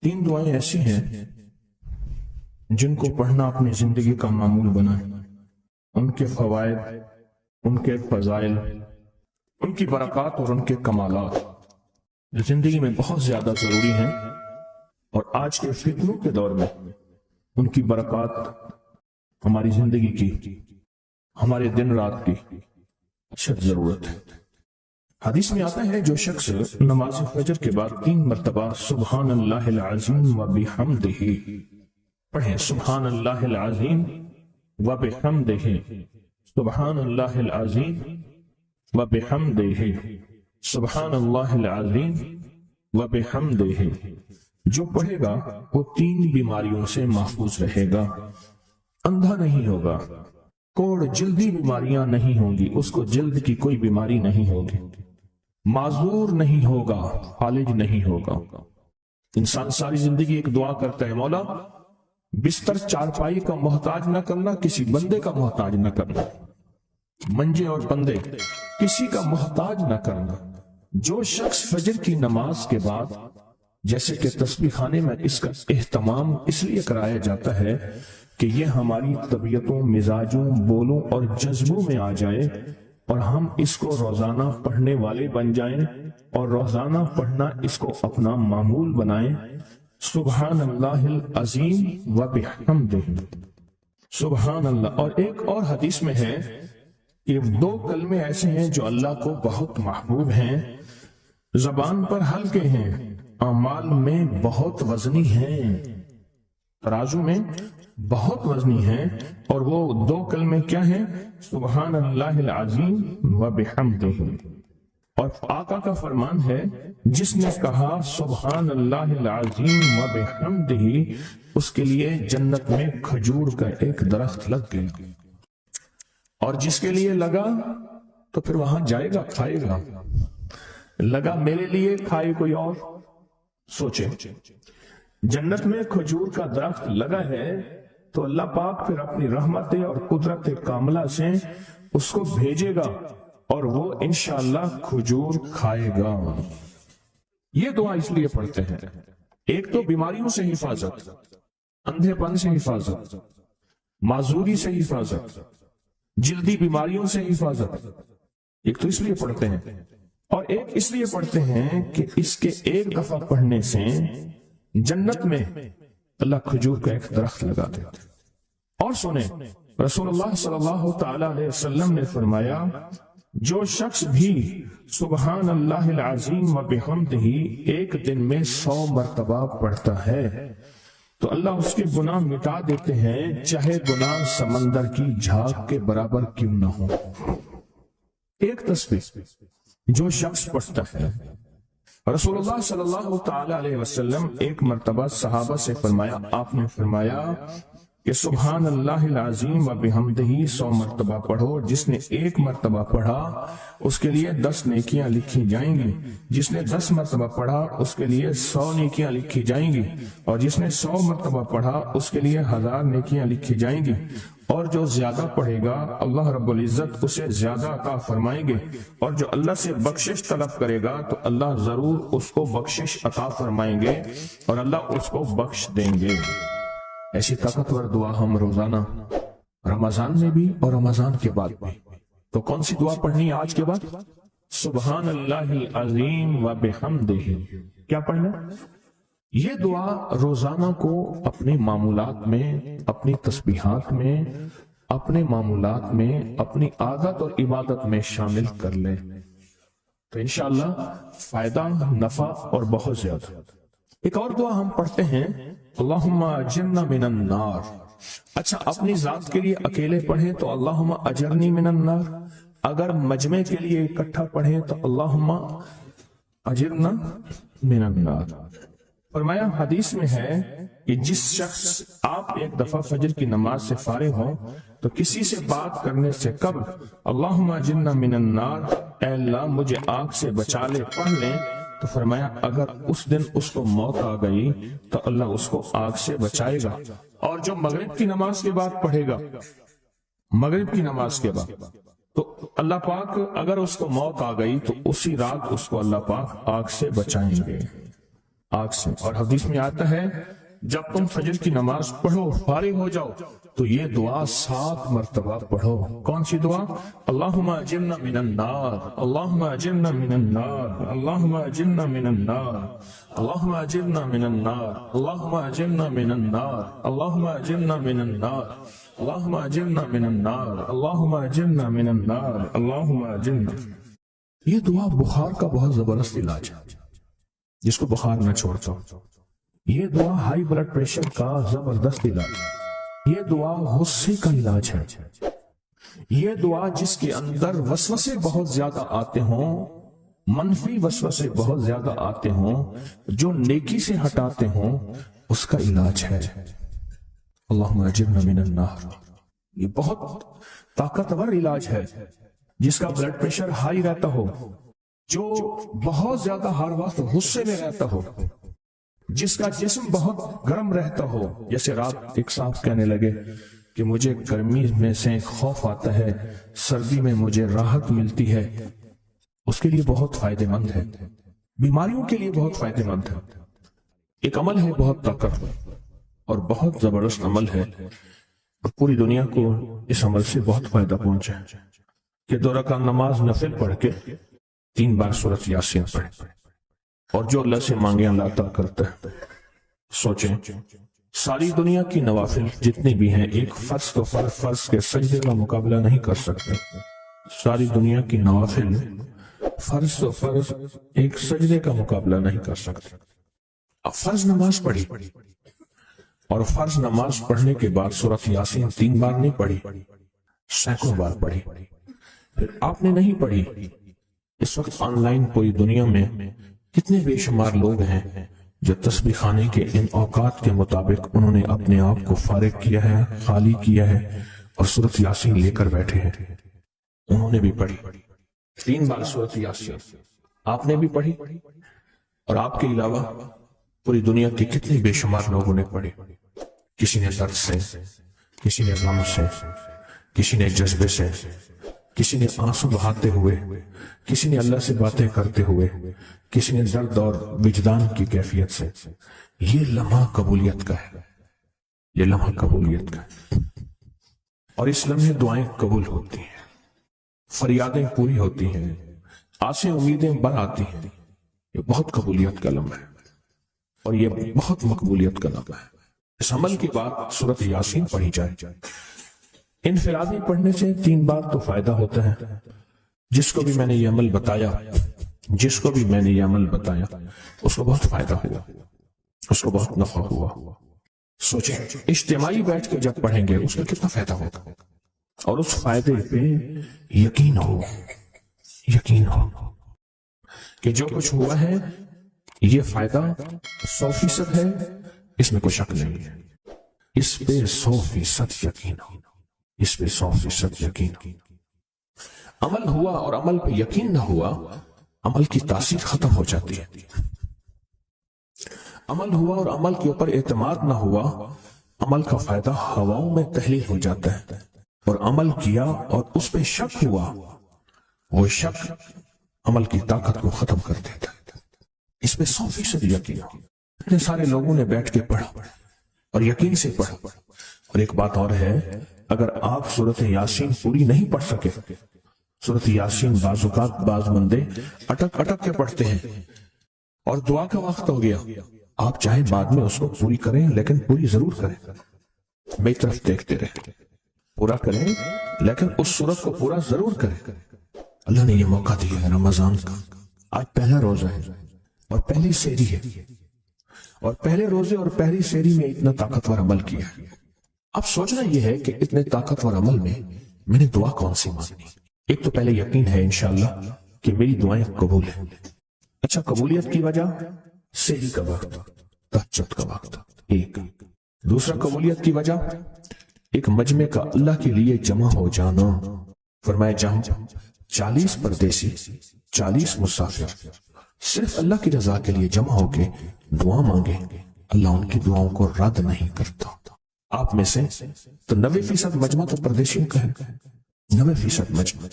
تین دعائیں ایسی ہیں جن کو پڑھنا اپنی زندگی کا معمول بنائے. ان کے فوائد، ان کے فضائل، ان کی برکات اور ان کے کمالات زندگی میں بہت زیادہ ضروری ہیں، اور آج کے فتنوں کے دور میں ان کی برکات ہماری زندگی کی، ہمارے دن رات کی اشد ضرورت ہے. حدیث میں آتا ہے جو شخص نماز فجر کے بعد 3 مرتبہ سبحان اللہ العظیم و بحمدہ پڑھیں، سبحان اللہ العظیم و بحمدہ، سبحان اللہ العظیم و بحمدہ، سبحان اللہ العظیم و بحمدہ، جو پڑھے گا وہ 3 بیماریوں سے محفوظ رہے گا. اندھا نہیں ہوگا، کوڑ جلدی بیماریاں نہیں ہوں گی، اس کو جلد کی کوئی بیماری نہیں ہوگی، معذور نہیں ہوگا، فالج نہیں ہوگا. انسان ساری زندگی ایک دعا کرتا ہے، مولا بستر چارپائی کا محتاج نہ کرنا، کسی بندے کا محتاج نہ کرنا، منجے اور بندے کسی کا محتاج نہ کرنا. جو شخص فجر کی نماز کے بعد، جیسے کہ تسبیح خانے میں اس کا اہتمام اس لیے کرایا جاتا ہے کہ یہ ہماری طبیعتوں، مزاجوں، بولوں اور جذبوں میں آ جائے اور ہم اس کو روزانہ پڑھنے والے بن جائیں اور روزانہ پڑھنا اس کو اپنا معمول بنائیں. سبحان اللہ العظیم و بحمدہ، سبحان اللہ. اور ایک اور حدیث میں ہے کہ 2 کلمے ایسے ہیں جو اللہ کو بہت محبوب ہیں، زبان پر ہلکے ہیں، اعمال میں بہت وزنی ہیں، ترازو میں بہت وزنی ہیں. اور وہ 2 کلمے کیا ہیں؟ سبحان اللہ العظیم و بحمدہ. اور آقا کا فرمان ہے، جس نے کہا سبحان اللہ العظیم و بحمدہ، اس کے لیے جنت میں کھجور کا ایک درخت لگ گیا، اور جس کے لیے لگا تو پھر وہاں جائے گا، کھائے گا. لگا میرے لیے، کھائے کوئی اور. سوچیں، جنت میں کھجور کا درخت لگا ہے تو اللہ پاک پھر اپنی رحمت اور قدرت کاملہ سے اس کو بھیجے گا اور وہ انشاءاللہ کھجور کھائے گا. یہ دعا اس لیے پڑھتے ہیں، ایک تو بیماریوں سے حفاظت، اندھے پن سے حفاظت، معذوری سے حفاظت، جلدی بیماریوں سے حفاظت. ایک تو اس لیے پڑھتے ہیں، اور ایک اس لیے پڑھتے ہیں کہ اس کے ایک دفعہ پڑھنے سے جنت میں اللہ کھجور کا ایک درخت لگا دیتا. اور سنیں، رسول اللہ صلی اللہ تعالی علیہ وسلم نے فرمایا، جو شخص بھی سبحان اللہ العظیم و بحمدہ ایک دن میں 100 مرتبہ پڑھتا ہے تو اللہ اس کے گناہ مٹا دیتے ہیں، چاہے گناہ سمندر کی جھاگ کے برابر کیوں نہ ہو. ایک تسبیح جو شخص پڑھتا ہے. رسول اللہ صلی اللہ تعالی علیہ وسلم ایک مرتبہ صحابہ سے فرمایا، آپ نے فرمایا کہ سبحان اللہ العظیم و بحمدہ 100 مرتبہ پڑھو. جس نے 1 مرتبہ پڑھا اس کے لیے 10 نیکیاں لکھی جائیں گی، جس نے 10 مرتبہ پڑھا اس کے لیے 100 نیکیاں لکھی جائیں گی، اور جس نے 100 مرتبہ پڑھا اس کے لیے 1000 نیکیاں لکھی جائیں گی. اور جو زیادہ پڑھے گا اللہ رب العزت اسے زیادہ عطا فرمائیں گے، اور جو اللہ سے بخشش طلب کرے گا تو اللہ ضرور اس کو بخشش عطا فرمائیں گے اور اللہ اس کو بخش دیں گے. ایسی طاقتور دعا ہم روزانہ رمضان میں بھی اور رمضان کے بعد بھی. تو کون سی دعا پڑھنی ہے آج کے بعد؟ سبحان اللہ العظیم و بحمدہ. کیا پڑھنا؟ یہ دعا روزانہ کو اپنے معمولات میں، اپنی تسبیحات میں، اپنے معمولات میں، اپنی عادت اور عبادت میں شامل کر لے تو انشاءاللہ فائدہ، نفع اور بہت زیادہ. ایک اور دعا ہم پڑھتے ہیں، اللہم اجرنا من النار. اچھا، اپنی ذات کے لیے اکیلے پڑھیں تو اللہم اجرنی من النار. اگر مجمع کے لیے اکٹھا پڑھیں تو اللہم اجرنا من النار. فرمایا حدیث میں ہے کہ جس شخص آپ ایک دفعہ فجر کی نماز سے فارغ ہو تو کسی سے بات کرنے سے قبل اللہم اجرنا من النار، اے اللہ مجھے آگ سے بچا لے، پڑھ لیں. تو فرمایا اگر اس دن اس کو موت آ گئی تو اللہ اس کو آگ سے بچائے گا. اور جو مغرب کی نماز کے بعد پڑھے گا، مغرب کی نماز کے بعد، تو اللہ پاک اگر اس کو موت آ گئی تو اسی رات اس کو اللہ پاک آگ سے بچائیں گے. آگ سے۔ اور حدیث میں آتا ہے جب تم فجر کی نماز پڑھو فارغ ہو جاؤ تو یہ دعا 7 مرتبہ پڑھو۔ کون سی دعا؟ اللہم اجرنا من النار، اللہم اجرنا من النار، اللہم اجرنا من النار، اللہم اجرنا من النار، اللہم اجرنا من النار، اللہم اجرنا من النار، اللہم اجرنا من النار، اللہم اجرنا من النار، اللہم اجرنا۔ یہ دعا بخار کا بہت زبردست علاج ہے، جس کو بخار نہ چھوڑتا ہو۔ یہ دعا ہائی بلڈ پریشر کا زبردست علاج ہے۔ یہ دعا غصے کا علاج ہے۔ یہ دعا جس کے اندر وسوسے بہت زیادہ آتے ہوں، منفی وسوسے بہت زیادہ آتے ہوں، جو نیکی سے ہٹاتے ہوں، اس کا علاج ہے۔ اللہم اجرنا من النار، یہ بہت طاقتور علاج ہے۔ جس کا بلڈ پریشر ہائی رہتا ہو، جو بہت زیادہ ہر وقت غصے میں رہتا ہو، جس کا جسم بہت گرم رہتا ہو، جیسے رات ایک صاحب کہنے لگے کہ مجھے گرمی میں سے خوف آتا ہے، سردی میں مجھے راحت ملتی ہے، اس کے لیے بہت فائدہ مند ہے، بیماریوں کے لیے بہت فائدہ مند ہے۔ ایک عمل ہے بہت طاقتور اور بہت زبردست عمل ہے، اور پوری دنیا کو اس عمل سے بہت فائدہ پہنچا ہے کہ 2 رکعت نماز نفل پڑھ کے 3 بار سورۃ یاسین پڑھے، اور جو اللہ سے مانگے اللہ عطا کرتا ہے۔ سوچیں، ساری دنیا کی نوافل جتنی بھی ہیں ایک فرض تو فرض کے سجدے کا مقابلہ نہیں کر سکتے۔ ساری دنیا کی نوافل فرض تو فرض ایک سجدے کا مقابلہ نہیں کر سکتے۔ اب فرض نماز پڑھی، اور فرض نماز پڑھنے کے بعد سورۃ یاسین 3 بار نہیں پڑھی، سینکڑوں بار پڑھی۔ پھر آپ نے نہیں پڑھی۔ اس وقت آن لائن پوری دنیا میں کتنے بے شمار لوگ ہیں جو تسبیح خانے کے ان اوقات کے مطابق انہوں نے اپنے آپ کو فارغ کیا ہے، خالی کیا ہے، اور سورۃ یاسین لے کر بیٹھے ہیں۔ انہوں نے بھی پڑھی 3 بار سورۃ یاسین، آپ نے بھی پڑھی، اور آپ کے علاوہ پوری دنیا کے کتنے بے شمار لوگوں نے پڑھی۔ کسی نے درد سے، کسی نے غم سے، کسی نے جذبے سے، کسی نے آنسو بہاتے ہوئے، کسی نے اللہ سے باتیں کرتے ہوئے، کسی نے درد اور وجدان کی کیفیت سے۔ یہ لمحہ قبولیت کا ہے، یہ لمحہ قبولیت کا ہے، اور اس لمحے دعائیں قبول ہوتی ہیں، فریادیں پوری ہوتی ہیں، آسیں امیدیں بڑھ آتی ہیں۔ یہ بہت قبولیت کا لمحہ ہے، اور یہ بہت مقبولیت کا لمحہ ہے۔ اس عمل کے بعد سورۃ یاسین پڑھی جائے۔ انفرادی پڑھنے سے 3 بار تو فائدہ ہوتا ہے۔ جس کو بھی میں نے یہ عمل بتایا، جس کو بھی میں نے یہ عمل بتایا، اس کو بہت فائدہ ہوا، اس کو بہت نفع ہوا۔ سوچیں، اجتماعی بیٹھ کے جب پڑھیں گے اس کا کتنا فائدہ ہوگا، اور اس فائدے پہ یقین ہو، یقین ہو کہ جو کچھ ہوا ہے یہ فائدہ 100% ہے، اس میں کوئی شک نہیں ہے، اس پہ 100% یقین ہو، اس پہ 100% یقین ہو۔ عمل ہوا اور عمل پہ یقین نہ ہوا، عمل کی تاثیر ختم ہو جاتی ہے۔ عمل ہوا اور عمل کے اوپر اعتماد نہ ہوا، عمل کا فائدہ ہواؤں میں تحلیل ہو جاتا ہے، اور عمل کیا اور اس پہ شک ہوا، وہ شک عمل کی طاقت کو ختم کر دیتا ہے۔ اس پہ 100% یقین ہو۔ اتنے سارے لوگوں نے بیٹھ کے پڑھا اور یقین سے پڑھا۔ اور ایک بات اور ہے، اگر آپ سورۃ یاسین پوری نہیں پڑھ سکے، سورۃ یاسین بعض اوقات بعض بندے اٹک کے پڑھتے ہیں، اور دعا کا وقت ہو گیا، آپ چاہے بعد میں اس کو پوری کریں، لیکن پوری ضرور کریں، میری طرف دیکھتے رہیں، پورا کریں، لیکن اس سورت کو پورا ضرور کریں۔ اللہ نے یہ موقع دیا ہے رمضان کا، آج پہلا روزہ ہے اور پہلی سحری ہے، اور پہلے روزے اور پہلی سحری میں اتنا طاقتور عمل کیا ہے۔ اب سوچنا یہ ہے کہ اتنے طاقتور عمل میں میں نے دعا کون سی مانگنی؟ ایک تو پہلے یقین ہے انشاءاللہ کہ میری دعائیں قبول ہیں۔ اچھا، قبولیت کی وجہ سحری کا وقت، تہجد کا وقت، ایک۔ دوسرا قبولیت کی وجہ ایک مجمع کا اللہ کے لیے جمع ہو جانا۔ فرمایا جہاں 40 پردیسی، 40 مسافر صرف اللہ کی رضا کے لیے جمع ہو کے دعا مانگے، اللہ ان کی دعاؤں کو رد نہیں کرتا۔ آپ میں سے تو 90% مجمع تو پردیسیوں کا ہے، 90% مجمع۔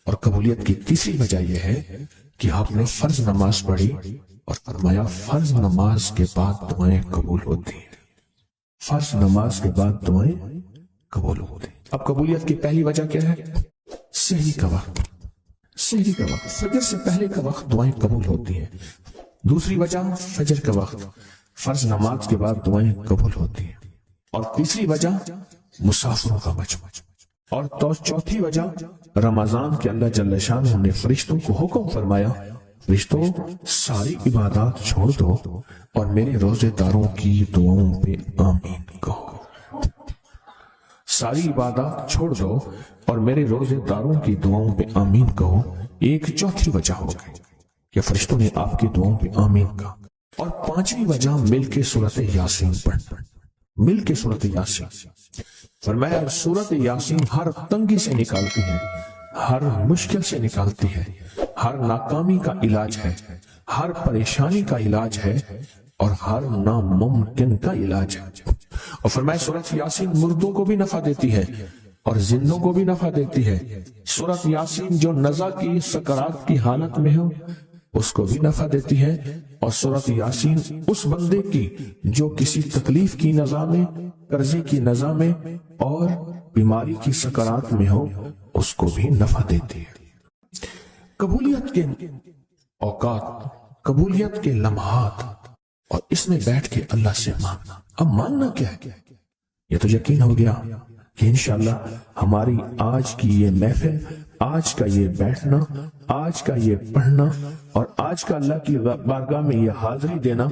اور قبولیت کی تیسری وجہ یہ ہے کہ آپ نے فرض نماز پڑھی اور فرمایا فرض نماز کے بعد دعائیں قبول ہوتی ہیں، فرض نماز کے بعد دعائیں قبول ہوتی ہیں۔ اب قبولیت کی پہلی وجہ کیا ہے؟ سحری کا وقت، سحری کا وقت، فجر سے پہلے کا وقت دعائیں قبول ہوتی ہیں۔ دوسری وجہ فجر کا وقت، فرض نماز کے بعد دعائیں قبول ہوتی ہیں۔ اور تیسری وجہ مسافروں کا بچنا، اور چوتھی وجہ رمضان کے اللہ جل شانہ نے فرشتوں کو حکم فرمایا، فرشتوں ساری عبادات چھوڑ دو اور میرے روزے داروں کی دعاؤں پہ آمین کہو، ساری عبادات چھوڑ دو اور میرے روزے داروں کی دعاؤں پہ آمین کہو۔ ایک چوتھی وجہ ہو گئی کہ فرشتوں نے آپ کی دعاؤں پہ آمین کہا۔ اور پانچویں وجہ مل کے سورۃ یاسین پڑھنا، مل کے سورۃ یاسین۔ فرمایا سورۃ یاسین ہر تنگی سے نکالتی ہے، ہر مشکل سے نکالتی ہے، ہر ناکامی کا علاج ہے، ہر پریشانی کا علاج ہے، اور ہر ناممکن کا علاج ہے۔ اور فرمایا سورۃ یاسین مردوں کو بھی نفع دیتی ہے اور زندوں کو بھی نفع دیتی ہے۔ سورۃ یاسین جو نزع کی سکرات کی حالت میں ہو اس کو بھی نفع دیتی ہے، اور سورۃ یاسین اس بندے کی جو کسی تکلیف کی نزع میں، قرضے کی نزع میں اور بیماری کی سکرات میں ہو اس کو بھی نفع دیتی ہے۔ قبولیت کے اوقات، قبولیت کے لمحات، اور اس میں بیٹھ کے اللہ سے مانگنا۔ اب مانگنا کیا ہے؟ یہ تو یقین ہو گیا کہ انشاءاللہ ہماری آج کی یہ محفل، آج کا یہ بیٹھنا، آج کا یہ پڑھنا اور آج کا اللہ کی بارگاہ میں یہ حاضری دینا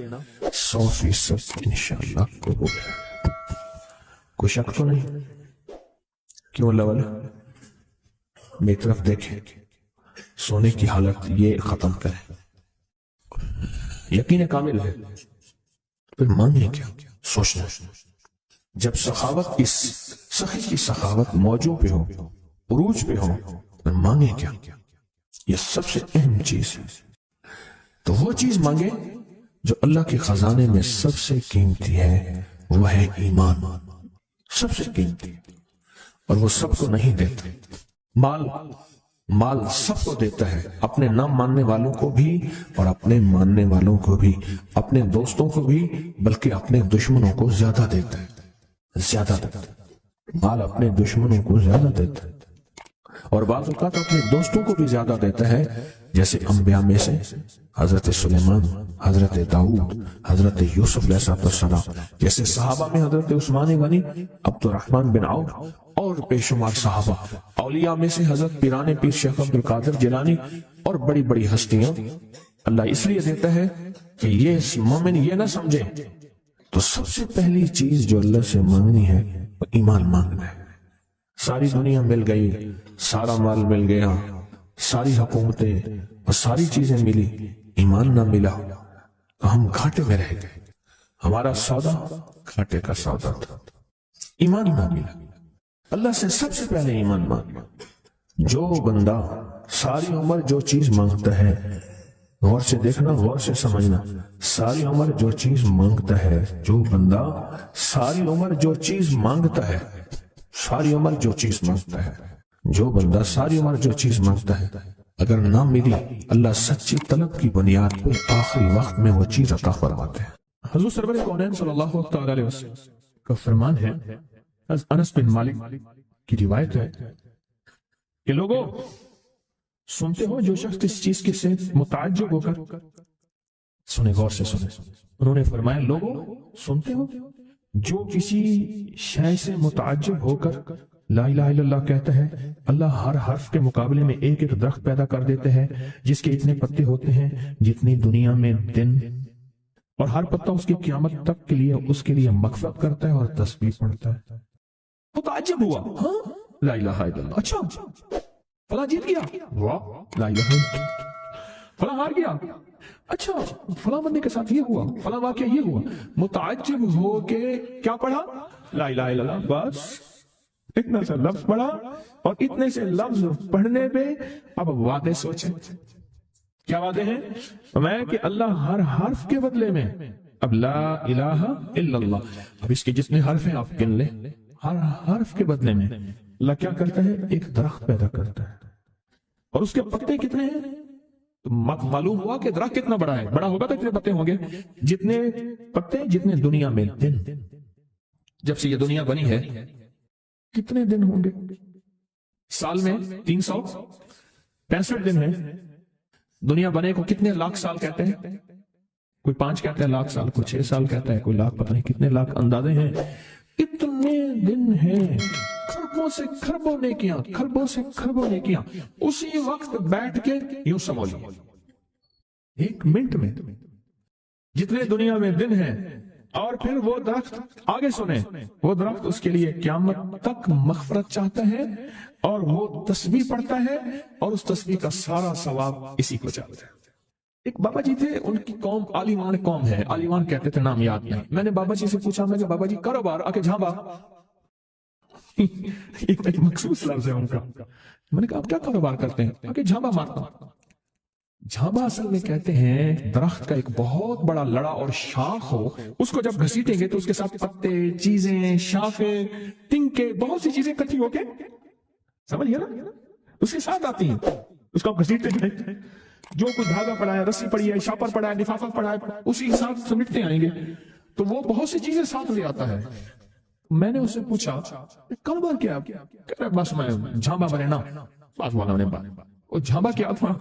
100% انشاءاللہ قبول ہے۔ کوئی شک تو نہیں؟ کیوں اللہ والے میری طرف دیکھیں، سونے کی حالت یہ ختم کریں، یقین کامل ہے، پھر مانگیں کیا؟ سوچنا۔ جب سخاوت کی سخی کی سخاوت موجوں پہ ہو، عروج پہ ہو، پھر مانگیں کیا؟ یہ سب سے اہم چیز ہے۔ تو وہ چیز مانگیں جو اللہ کے خزانے میں سب سے قیمتی ہے، وہ ہے ایمان، سب سے قیمتی، اور وہ سب کو نہیں دیتا۔ مال سب کو دیتا ہے، اپنے نہ ماننے والوں کو بھی اور اپنے ماننے والوں کو بھی، اپنے دوستوں کو بھی، بلکہ اپنے دشمنوں کو زیادہ دیتا ہے، زیادہ دیتا ہے۔ مال اپنے دشمنوں کو زیادہ دیتا ہے، اور بعض اوقات اپنے دوستوں کو بھی زیادہ دیتا ہے، جیسے انبیاء میں سے حضرت سلیمان، حضرت داؤد، حضرت یوسف علیہ السلام، جیسے صحابہ میں حضرت عثمان غنی، عبد الرحمن بن عوف اور بے شمار صحابہ، اولیاء میں سے حضرت پیران پیر شیخ عبد القادر جیلانی اور بڑی بڑی ہستیاں۔ اللہ اس لیے دیتا ہے کہ یہ مومن یہ نہ سمجھے، تو سب سے پہلی چیز جو اللہ سے مانگنی ہے وہ ایمان مانگنا ہے۔ ساری دنیا مل گئی، سارا مال مل گیا، ساری حکومتیں اور ساری چیزیں ملی، ایمان نہ ملا تو ہم گھاٹے میں رہ گئے، ہمارا سودا گھاٹے کا سودا تھا، ایمان نہ ملا۔ اللہ سے سب سے پہلے ایمان مانگنا۔ جو بندہ ساری عمر جو چیز مانگتا ہے، غور سے دیکھنا، غور سے سمجھنا، ساری عمر جو چیز مانگتا ہے، جو بندہ ساری عمر جو چیز مانگتا ہے، ساری عمر جو چیز مانگتا ہے، جو بندہ ساری عمر جو چیز مانگتا ہے، اگر نہ ملی، اللہ سچی طلب کی بنیاد پر آخری وقت میں وہ چیز عطا فرماتے ہیں۔ حضور سرور کونین صلی اللہ علیہ وسلم کا فرمان ہے، انس بن مالک کی روایت ہے کہ لوگوں سنتے ہو جو شخص اس چیز سے متعجب ہو کر، سنیں غور سے سنیں، انہوں نے فرمایا لوگوں سنتے ہو جو کسی شے سے متعجب ہو کر لا الہ الا اللہ کہتا ہے، اللہ ہر حرف کے مقابلے میں ایک ایک درخت پیدا کر دیتے ہیں جس کے اتنے پتے ہوتے ہیں جتنی دنیا میں دن، اور ہر پتا اس کی قیامت تک کے لیے اس کے لیے مغفرت کرتا ہے اور تسبیح پڑھتا ہے۔ متعجب ہوا، ہاں لا الہ الا اللہ، اچھا فلاں جیت گیا، واہ لا الہ الا اللہ، فلاں ہار گیا، اچھا فلاں بندے کے ساتھ یہ ہوا، فلاں واقعہ یہ ہوا، متعجب ہو کے کیا پڑھا؟ لا الہ الا اللہ، بس اتنا سا لفظ پڑھا، اور اتنے سے لفظ پڑھنے پہ اب وعدے سوچیں، کیا وعدے ہیں؟ میں کہ اللہ ہر حرف کے بدلے میں، اب لا الہ الا اللہ، اب اس کے جتنے حرف ہیں آپ گن لیں، ہر حرف کے بدلے میں اللہ کیا کرتا ہے؟ ایک درخت پیدا کرتا ہے، اور اس کے پتے کتنے ہیں؟ تو معلوم ہوا کہ درخت کتنا بڑا ہے، بڑا ہوگا تو اتنے پتے ہوں گے، جتنے پتے جتنے دنیا میں دن۔ جب سے یہ دنیا بنی ہے کتنے دن ہوں گے؟ سال میں 365 دن ہیں۔ دنیا بنے کو کتنے لاکھ سال کہتے ہیں؟ کوئی 5 کہتا ہے لاکھ سال، کوئی 6 سال کہتا ہے، کوئی لاکھ، پتہ نہیں کتنے لاکھ اندازے ہیں۔ اتنے دن ہیں، کھربوں سے کھربوں نیکیاں، کھربوں سے کھربوں نیکیاں اسی وقت بیٹھ کے یوں سمجھ لو 1 منٹ میں جتنے دنیا میں دن ہیں۔ اور پھر وہ درخت، آگے سنیں، وہ درخت اس کے لیے قیامت تک مغفرت چاہتا ہے، اور وہ تسبیح پڑھتا ہے، اور اس تسبیح کا سارا ثواب اسی کو چاہتا ہے۔ ایک بابا جی تھے، ان کی قوم عالیوان قوم ہے، عالیوان کہتے تھے، نام یاد نہیں۔ میں نے بابا جی سے پوچھا، میں کہ بابا جی کاروبار، آ کے جھانبا ایک مخصوص لفظ ہے ان کا۔ میں نے کہا آپ کیا کاروبار کرتے ہیں؟ آ کے جھانبا مارتا ہوں۔ جھانبا اصل میں کہتے ہیں درخت کا ایک بہت بڑا لڑا اور شاخ ہو، اس کو جب گھسیٹیں گے تو اس کے ساتھ پتے، چیزیں، شاخیں، تنکے، بہت سی چیزیں اکٹھی ہو کے، سمجھئے نا، اس کے ساتھ آتی ہیں۔ اس کو آپ گھسیٹتے ہیں، جو کوئی دھاگا پڑا ہے، رسی پڑی ہے، شاپر پڑا ہے، لفافہ پڑا ہے، اسی کے ساتھ سمیٹتے آئیں گے، تو وہ بہت سی چیزیں ساتھ لے آتا ہے۔ میں نے اس سے پوچھا کاروبار کیا؟ کہہ رہا بس میں جھانبا بنے نا، بس والا نے بات۔ وہ جھانبا کیا تھا؟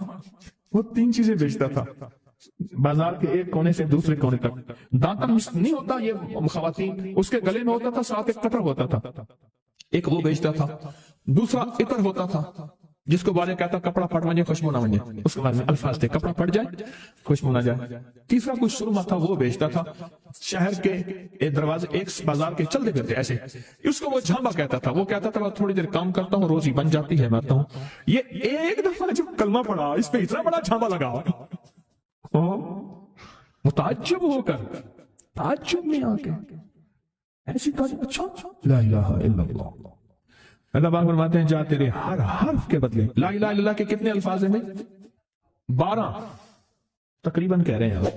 وہ 3 چیزیں بیچتا تھا بازار کے ایک کونے سے دوسرے کونے تک۔ دانتن نہیں ہوتا یہ خواتین، اس کے گلے میں ہوتا تھا، ساتھ ایک قطر ہوتا تھا، ایک وہ بیچتا تھا۔ دوسرا عطر ہوتا تھا، جس کو بارے کہتا کپڑا پھٹ ونجے خوشبو نہ ونجے، اس کے بارے میں الفاظ تھے، کپڑا پھٹ جائے خوشبو نہ جائے۔ تیسرا کچھ سرما تھا، وہ بیچتا تھا، شہر کے دروازے ایک بازار کے چلتے پھرتے ایسے، اس کو وہ جھانبا کہتا تھا۔ وہ کہتا تھا تھوڑی دیر کام کرتا ہوں، روزی بن جاتی ہے، میں ہوں۔ یہ ایک دفعہ جب کلمہ پڑھا، اس پہ اتنا بڑا جھانبا لگا، متعجب ہو کر، تعجب میں آ کے ایسی تعجب، اچھا لا الہ الا اللہ۔ اللہ پاک فرماتے ہیں جا تیرے ہر حرف کے بدلے، لا الہ الا اللہ کے کتنے الفاظ ہیں؟ 12 تقریباً کہہ رہے ہیں آپ،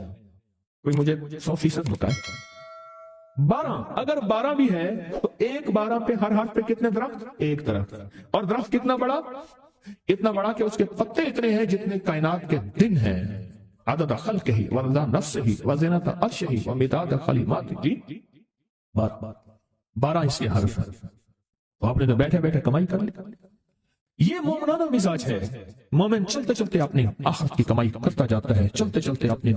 کوئی مجھے 100% بتائے۔ 12 اگر 12 بھی ہے تو ایک 12 پہ ہر حرف پہ کتنے درخت؟ ایک درخت۔ اور درخت کتنا بڑا؟ اتنا بڑا کہ اس کے پتے اتنے ہیں جتنے کائنات کے دن ہیں۔ عدد خلقہ ورضا نفسہ وزنۃ عرشہ ومداد کلماتہ، 12 اس کے حرف ہیں۔ تو آپ نے تو بیٹھے بیٹھے کمائی کر لی۔ یہ مومنانہ مزاج ہے۔ مومن چلتے چلتے اپنی آخرت کی کمائی کرتا جاتا ہے، چلتے چلتے اپنی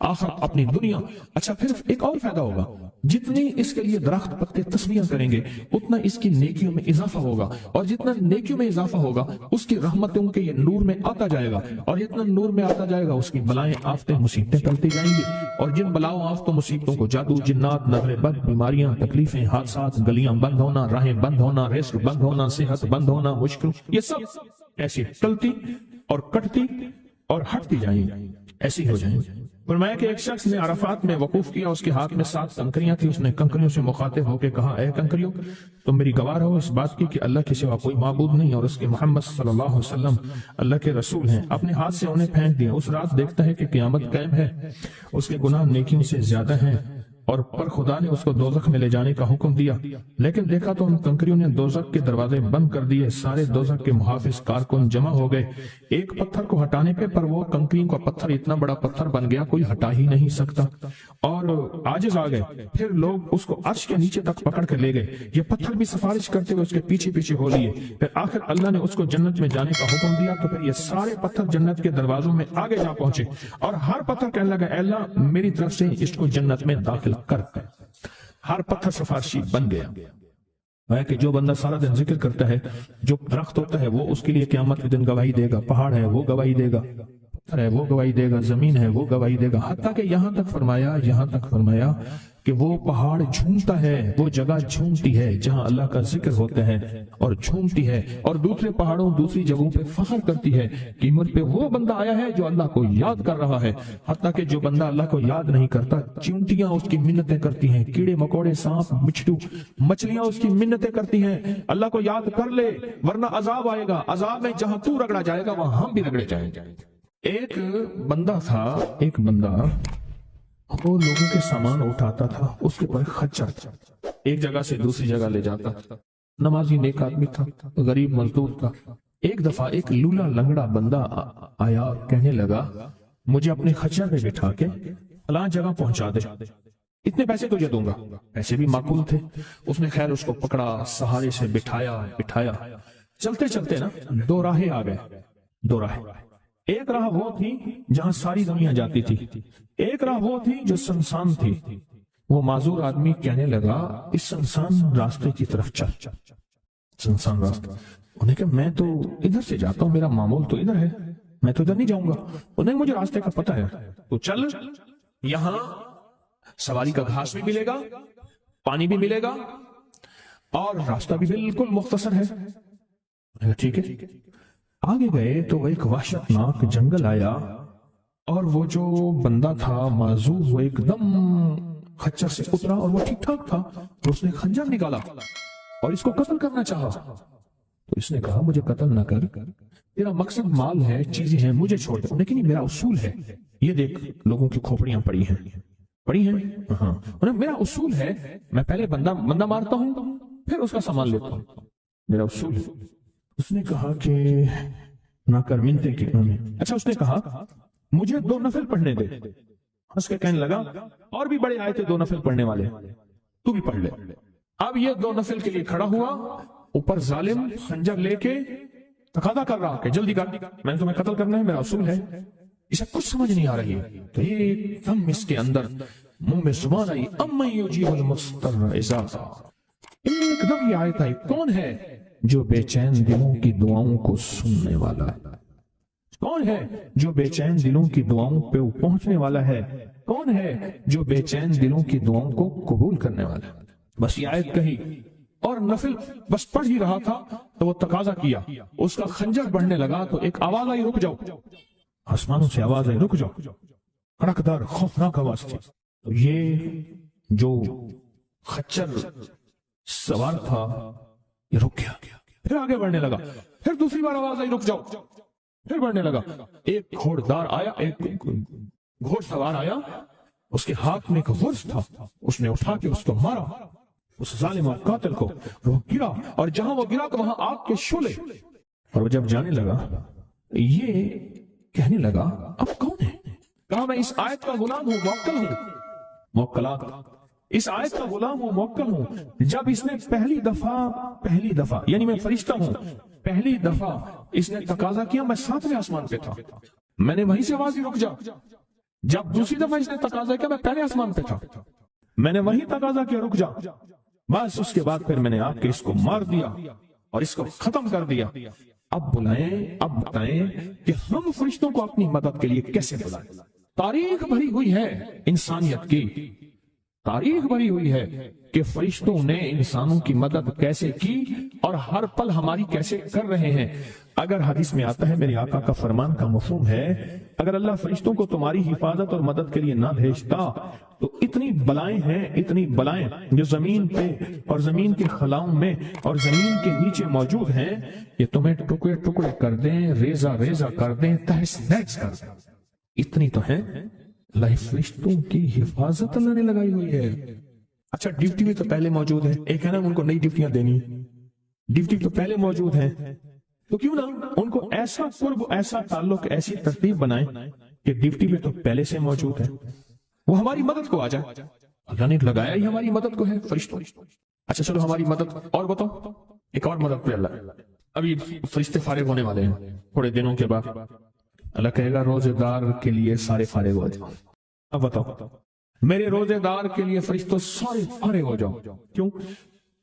آخرت، اپنی دنیا۔ اچھا پھر ایک اور فائدہ ہوگا، جتنی اس کے لیے درخت پتے تسبیحاں کریں گے اتنا اس کی نیکیوں میں اضافہ ہوگا، اور جتنا نیکیوں میں اضافہ ہوگا اس کی رحمتوں کے یہ نور میں آتا جائے گا، اور جتنا نور میں آتا جائے گا اس کی بلائیں، آفتیں، مصیبتیں ٹلتی جائیں گی۔ اور جن بلاؤں، آفتوں، مصیبتوں کو جادو، جنات، نظر بد، بیماریاں، تکلیفیں، حادثات، گلیاں بند ہونا، راہیں بند ہونا، رزق بند ہونا، صحت بند ہونا، مشکل، یہ سب ایسی ٹلتی اور کٹتی اور ہٹتی جائیں گی، ایسی ہو جائیں گی۔ فرمایا کہ ایک شخص نے عرفات میں وقوف کیا، اس کے ہاتھ میں 7 کنکریاں تھی، اس نے کنکریوں سے مخاطب ہو کے کہا اے کنکریوں تم میری گواہ رہو اس بات کی کہ اللہ کے سوا کوئی معبود نہیں اور اس کے محمد صلی اللہ علیہ وسلم اللہ کے رسول ہیں۔ اپنے ہاتھ سے انہیں پھینک دیا۔ اس رات دیکھتا ہے کہ قیامت قائم ہے، اس کے گناہ نیکیوں سے زیادہ ہیں، اور پر خدا نے اس کو دوزخ میں لے جانے کا حکم دیا، لیکن دیکھا تو ان کنکریوں نے دوزخ کے دروازے بند کر دیے۔ سارے دوزخ کے محافظ کارکن جمع ہو گئے ایک پتھر کو ہٹانے پہ، پر وہ کنکریوں کا پتھر اتنا بڑا پتھر بن گیا کوئی ہٹا ہی نہیں سکتا، اور عاجز آ گئے۔ پھر لوگ اس کو عرش کے نیچے تک پکڑ کے لے گئے، یہ پتھر بھی سفارش کرتے ہوئے اس کے پیچھے پیچھے ہو لیے۔ پھر آخر اللہ نے اس کو جنت میں جانے کا حکم دیا، تو پھر یہ سارے پتھر جنت کے دروازوں میں آگے جا پہنچے، اور ہر پتھر کہنے لگا اے اللہ میری طرف سے اس کو جنت میں داخل کر۔ ہر پتھر سفارشی بن گیا۔ ہے کہ جو بندہ سارا دن ذکر کرتا ہے، جو درخت ہوتا ہے وہ اس کے لیے قیامت کے دن گواہی دے گا، پہاڑ ہے وہ گواہی دے گا، پتھر ہے وہ گواہی دے گا، زمین ہے وہ گواہی دے گا، حتیٰ کہ یہاں تک فرمایا کہ وہ پہاڑ جھومتا ہے، وہ جگہ جھومتی ہے جہاں اللہ کا ذکر ہوتا ہے اور جھومتی ہے، اور دوسرے پہاڑوں دوسری جگہوں پہ فخر کرتی ہے کہ مجھ پہ وہ بندہ آیا ہے جو اللہ کو یاد کر رہا ہے۔ حتیٰ کہ جو بندہ اللہ کو یاد نہیں کرتا، چیونٹیاں اس کی منتیں کرتی ہیں، کیڑے مکوڑے، سانپ، مچھٹو، مچھلیاں اس کی منتیں کرتی ہیں اللہ کو یاد کر لے ورنہ عذاب آئے گا، عذاب میں جہاں تو رگڑا جائے گا وہاں ہم بھی رگڑے جائیں گے۔ ایک بندہ تھا، وہ لوگوں کے سامان اٹھاتا تھا، اس کے پر خچر تھا، ایک جگہ سے دوسری جگہ لے جاتا تھا، نمازی نیک آدمی تھا، غریب مزدور تھا، ایک دفعہ ایک لولا لنگڑا بندہ آیا اور کہنے لگا مجھے اپنے خچر پہ بٹھا کے فلاں جگہ پہنچا دے، اتنے پیسے تجھے دوں گا۔ پیسے بھی معقول تھے۔ اس نے خیر اس کو پکڑا، سہارے سے بٹھایا۔ چلتے چلتے نا دو راہیں آ گئے، دو راہیں۔ ایک راہ وہ تھی جہاں ساری دنیا جاتی تھی، ایک راہ وہ تھی جو سنسان تھی۔ وہ معذور آدمی کہنے لگا اس سنسان راستے کی طرف چل، سنسان راستہ۔ انہیں کہا میں تو ادھر سے جاتا ہوں، میرا معمول تو ادھر ہے، میں تو ادھر نہیں جاؤں گا۔ انہیں مجھے راستے کا پتہ ہے، تو چل، یہاں سواری کا گھاس بھی ملے گا، پانی بھی ملے گا، اور راستہ بھی بالکل مختصر ہے۔ ٹھیک ہے۔ آگے گئے تو ایک وحشتناک جنگل آیا، اور وہ جو بندہ تھا معذور وہ ایک دم خچر سے اترا، اور وہ ٹھیک ٹھاک تھا، تو اس نے خنجر نکالا اور اس کو قتل کرنا چاہا۔ تو اس نے کہا مجھے قتل نہ کر، تیرا مقصد مال ہے، چیزیں ہیں، مجھے چھوڑ دے۔ لیکن میرا اصول ہے، یہ دیکھ لوگوں کی کھوپڑیاں پڑی ہیں، ہاں، میرا اصول ہے میں پہلے بندہ مارتا ہوں پھر اس کا سامان لیتا ہوں، میرا اصول ہے۔ اس نے کہا کہ نہ کر منتے کی اچھا، اس نے کہا مجھے 2 نفل پڑھنے دے۔ اس کے کہنے لگا اور بھی بڑے آئے تھے 2 نفل پڑھنے والے، تو بھی پڑھ لے۔ اب یہ 2 نفل کے لیے کھڑا ہوا، اوپر ظالم خنجر لے کے تقاضا کر رہا کہ جلدی کر، میں نے تمہیں قتل کرنا ہے، میرا اصول ہے۔ اسے کچھ سمجھ نہیں آ رہی ہے، تو ایک دم اس کے اندر منہ میں زبان آئی، امن یجیب المضطر اذا دعا۔ ایک دم یہ آیت آئی، کون ہے جو بے چین دلوں کی دعاؤں کو سننے والا ہے؟ کون ہے جو بے چین دلوں کی دعاؤں پہ پہنچنے والا ہے؟ کون ہے جو بے چین دلوں کی دعاؤں کو قبول کرنے والا ہے؟ بس یہ آیت کہی اور نفل بس پڑھ ہی رہا تھا تو وہ تقاضا کیا، اس کا خنجر بڑھنے لگا تو ایک آواز آئی، رک جاؤ۔ آسمانوں سے آواز آئی، رک جاؤ، کڑکدار خوفناک آواز تھی۔ تو یہ جو خچر سوار تھا یہ رک گیا، پھر آگے بڑھنے لگا، پھر دوسری بار آواز آئی، رک جاؤ، پھر بڑھنے لگا۔ ایک گھوڑدار آیا، ایک گھوڑ سوار آیا، اس کے ہاتھ میں ایک غرض تھا، اس نے اٹھا کے اس کو مارا، اس ظالم اور قاتل کو۔ وہ گرا، اور جہاں وہ گرا تو وہاں آگ کے شعلے۔ اور وہ جب جانے لگا یہ کہنے لگا اب کون ہے؟ کہا میں اس آیت کا غلام ہوں، موکل ہوں، موکلات، اس آیت کا غلام ہوں، موکل ہوں۔ جب اس نے پہلی دفعہ یعنی میں فرشتہ ہوں، پہلی دفعہ اس نے تقاضا کیا، میں 7ویں آسمان پہ تھا، میں نے وہیں سے آواز دی، رک جا۔ جب دوسری دفعہ اس نے تقاضا کیا، میں پہلے آسمان پہ تھا، میں نے وہیں تقاضا کیا، رک جا۔ بس اس کے بعد پھر میں نے آ کے اس کو مار دیا اور اس کو ختم کر دیا۔ اب بتائیں کہ ہم فرشتوں کو اپنی مدد کے لیے کیسے بلائیں؟ تاریخ بھری ہوئی ہے انسانیت کی، تاریخ بھری ہوئی ہے کہ فرشتوں نے انسانوں کی مدد کیسے کی اور ہر پل ہماری کیسے کر رہے ہیں۔ اگر حدیث میں آتا ہے، میرے آقا کا فرمان کا مفہوم ہے، اگر اللہ فرشتوں کو تمہاری حفاظت اور مدد کے لیے نہ بھیجتا تو اتنی بلائیں جو زمین پہ اور زمین کے خلاؤں میں اور زمین کے نیچے موجود ہیں، یہ تمہیں ٹکڑے ٹکڑے کر دیں، ریزہ کر دیں، تہس نہس کر دیں۔ اتنی تو ہے اللہ فرشتوں کی حفاظت اللہ نے لگائی ہوئی ہے۔ اچھا ڈیوٹی بھی تو پہلے موجود ہے، ایک ہے نا ان کو نئی ڈیوٹیاں دینی، ڈیوٹی تو پہلے موجود ہے، تو کیوں نہ ان کو ایسا قرب، ایسا تعلق، ایسی ترتیب بنائیں کہ ڈیوٹی بھی تو پہلے سے موجود ہے، وہ ہماری مدد کو آ جائے۔ اللہ نے لگایا ہی ہماری مدد کو ہے فرشتوں۔ اچھا چلو ہماری مدد اور بتاؤ، ایک اور مدد پہ اللہ، ابھی فرشتے فارغ ہونے والے ہیں تھوڑے دنوں کے بعد، اللہ کہے گا روزے دار کے لیے سارے فارغ ہو جاؤ۔ اب بتاؤ میرے روزے دار کے لیے فرشتوں سارے فارغ ہو جاؤ، کیوں؟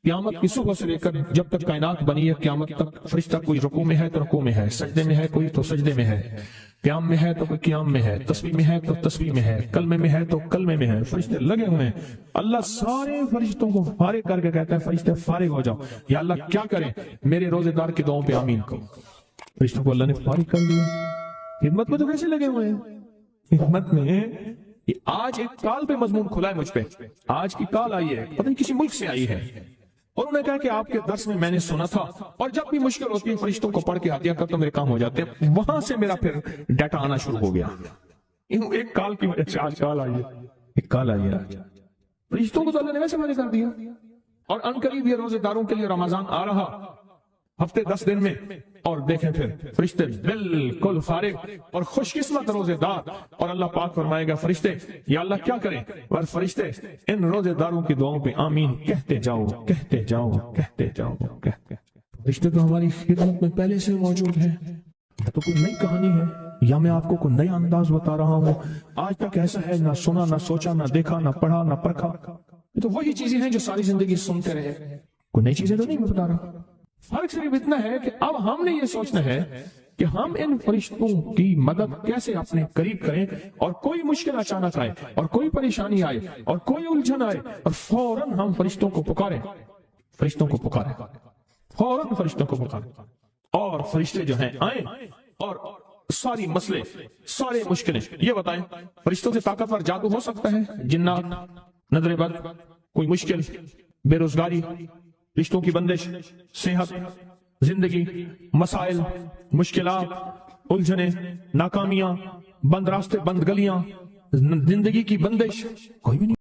قیامت کی صبح سے لے کر جب تک کائنات بنی ہے قیامت تک فرشتہ کوئی رکوع میں ہے تو رکوع میں ہے، سجدے میں ہے کوئی تو سجدے میں ہے، قیام میں ہے تو کوئی قیام میں ہے، تسبیح میں ہے تو تسبیح میں ہے، کلمے میں ہے تو کلمے میں ہے، فرشتے لگے ہوئے ہیں۔ اللہ سارے فرشتوں کو فارغ کر کے کہتا ہے فرشتے فارغ ہو جاؤ۔ یا اللہ کیا کریں؟ میرے روزے دار کی دعاؤں پہ آمین کہو۔ فرشتوں کو اللہ نے فارغ کر دیا، خدمت میں تو کیسے لگے ہوئے ہیں؟ خدمت میں آج ایک کال پہ مضمون کھلا ہے مجھ پہ، آج کی کال آئی ہے، پتہ نہیں کسی ملک سے آئی ہے، اور انہوں نے کہا کہ آپ کے درس میں نے سنا تھا، اور جب بھی مشکل ہوتی ہے فرشتوں کو پڑھ کے ہاتھ دیا کر تو میرے کام ہو جاتے ہیں۔ وہاں سے میرا پھر ڈیٹا آنا شروع ہو گیا، ایک کال کی وجہ سے آج کال آئی ہے، ایک کال آئی ہے۔ فرشتوں کو تو اللہ نے ویسے فارغ کر دیا، اور ان قریب یہ روزے داروں کے لیے رمضان آ رہا، ہفتے 10 دن میں، اور دیکھیں پھر فرشتے بالکل فارغ اور خوش قسمت روزے دار، اور اللہ پاک فرمائے گا فرشتے یا اللہ کیا کریں، اور فرشتے ان روزے داروں کی دعاؤں پہ آمین کہتے جاؤ کہتے جاؤ کہتے جاؤ کہتے۔ فرشتے تو ہماری خدمت میں پہلے سے موجود ہیں، تو کوئی نئی کہانی ہے یا میں آپ کو کوئی نیا انداز بتا رہا ہوں؟ آج تک ایسا ہے، نہ سنا نہ سوچا نہ دیکھا نہ پڑھا نہ پرکھا، یہ تو وہی چیزیں ہیں جو ساری زندگی سنتے رہے، کوئی نئی چیزیں تو نہیں میں بتا رہا۔ فرق صرف اتنا ہے کہ اب ہم نے یہ سوچنا ہے کہ ہم ان فرشتوں کی مدد کیسے اپنے قریب کریں، اور کوئی مشکل اچانک آئے اور کوئی پریشانی آئے اور کوئی الجھن آئے اور فوراً ہم فرشتوں کو پکاریں، فرشتوں کو پکاریں، فوراً فرشتوں کو پکاریں، اور فرشتے جو ہیں آئیں اور ساری مسئلے سارے مشکلیں یہ بتائیں۔ فرشتوں سے طاقتور جادو ہو سکتا ہے، جنات، نظر بد، کوئی مشکل، بے روزگاری، رشتوں کی بندش، صحت، زندگی، مسائل، مشکلات، الجھنیں، ناکامیاں، بند راستے، بند گلیاں، زندگی کی بندش، کوئی بھی نہیں